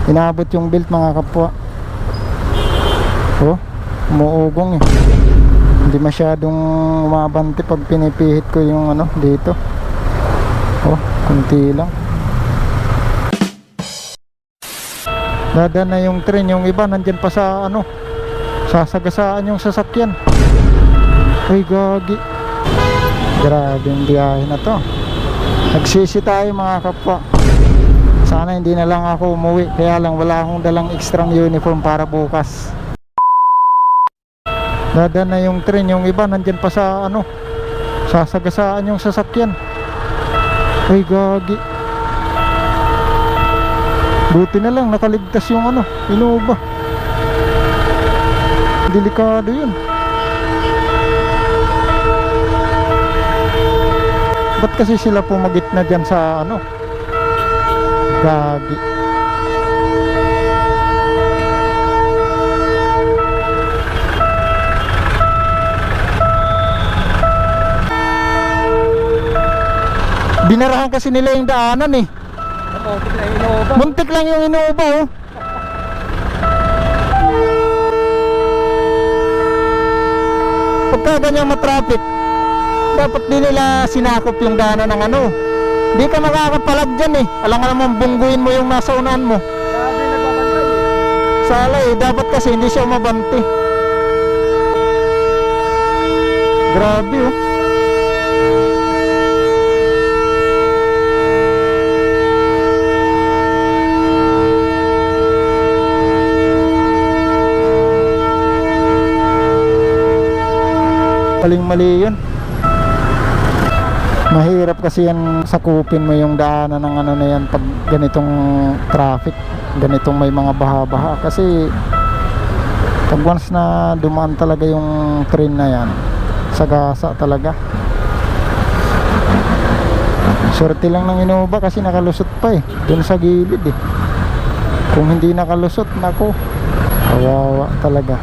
Inabot yung belt mga kapwa. Oh, umuugong eh. Hindi masyadong umabante pag pinipihit ko yung ano dito. Oh, kunti lang. Dada na yung train, yung iba nandyan pa sa ano, sasagasaan yung sasakyan. Ay gagi. Grabe yung biyahe na to. Nagsisi tayo mga kapwa. Sana hindi na lang ako umuwi, kaya lang wala akong dalang extra uniform para bukas. Dada na yung train, yung iba nandyan pa sa ano, sasagasaan yung sasakyan. Ay gagi. Buti na lang nakaligtas yung ano, Innova. Delikado yun. Ba't kasi sila pumagit na dyan sa ano, gagi. Binarahan kasi nila yung daanan eh. Muntik lang yung Innova oh. Pagka ganyan matraffic, dapat din nila sinakop yung daanan ng ano. Di ka makakapalag dyan eh. Alam nga naman bungguin mo yung nasa unahan mo. Sabi nagbabantay eh. Sala eh, dapat kasi hindi siya umabante. Grabe oh. Maling-mali yun. Mahirap kasi yan sakupin mo yung daanan ng ano na yan pag ganitong traffic, ganitong may mga baha-baha. Kasi pag once na dumaan talaga yung train na yan, sagasa talaga. Swerte lang ng Innova kasi nakalusot pa eh, dun sa gilid eh. Kung hindi nakalusot, nako, kawawa talaga.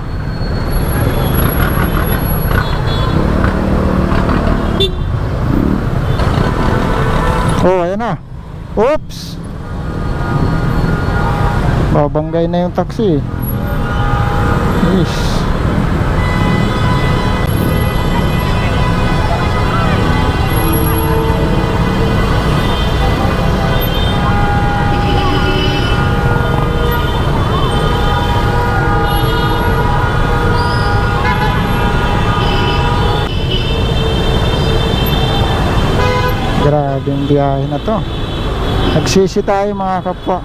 Oh, ayan na. Oops. Babanggay na yung taxi. Yes. Grabe yung biyahe na to. Nagsisi tayo mga kapwa.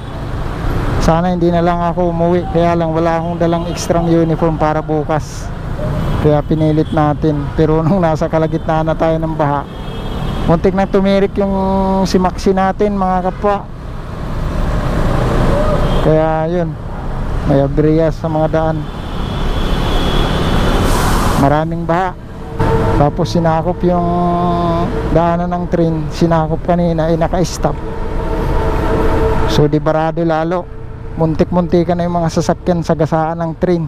Sana hindi na lang ako umuwi, kaya lang wala akong dalang extra uniform para bukas. Kaya pinilit natin. Pero nung nasa kalagitnaan na tayo ng baha, muntik na tumirik yung simaksi natin mga kapwa. Kaya yun, may aberya sa mga daan. Maraming baha. Tapos sinakop yung daanan ng train, sinakop kanina ay naka-stop. So di barado lalo. Muntik-muntikan na yung mga sasakyan sa gasaan ng train.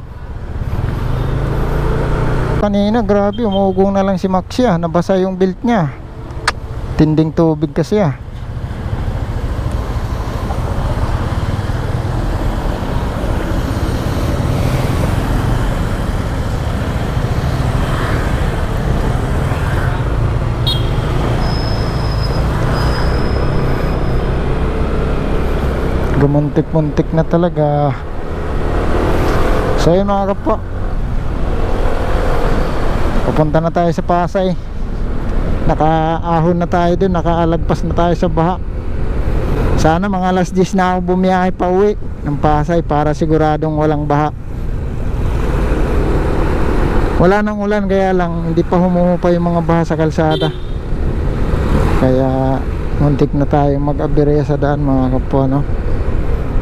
Kanina grabe, umugong na lang si Maxia, nabasa yung belt niya. Tinding tubig kasi ah. Gumuntik-muntik na talaga. So yun mga kapwa, papunta na tayo sa Pasay. Nakaahon na tayo dun, nakaalagpas na tayo sa baha. Sana mga alas 10 na ako bumiyahe pa uwi ng Pasay para siguradong walang baha. Wala nang ulan, kaya lang hindi pa humuhupa yung mga baha sa kalsada. Kaya muntik na tayo mag-aberya sa daan mga kapwa no.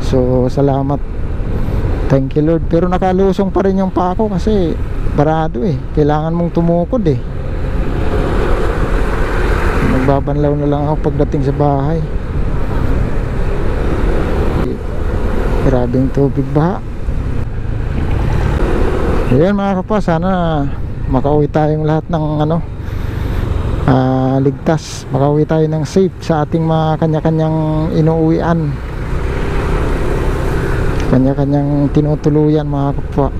So salamat, thank you Lord. Pero nakalusong pa rin yung paa ko kasi barado eh, kailangan mong tumukod eh. Magbabanlaw na lang ako pagdating sa bahay. Grabing tubig baha. Ayan mga kapwa, sana makauwi tayong lahat ng ano, ligtas. Makauwi tayo ng safe sa ating mga kanya-kanyang inuuwian. Kanya-kanyang tinutuluyan mga kapwa.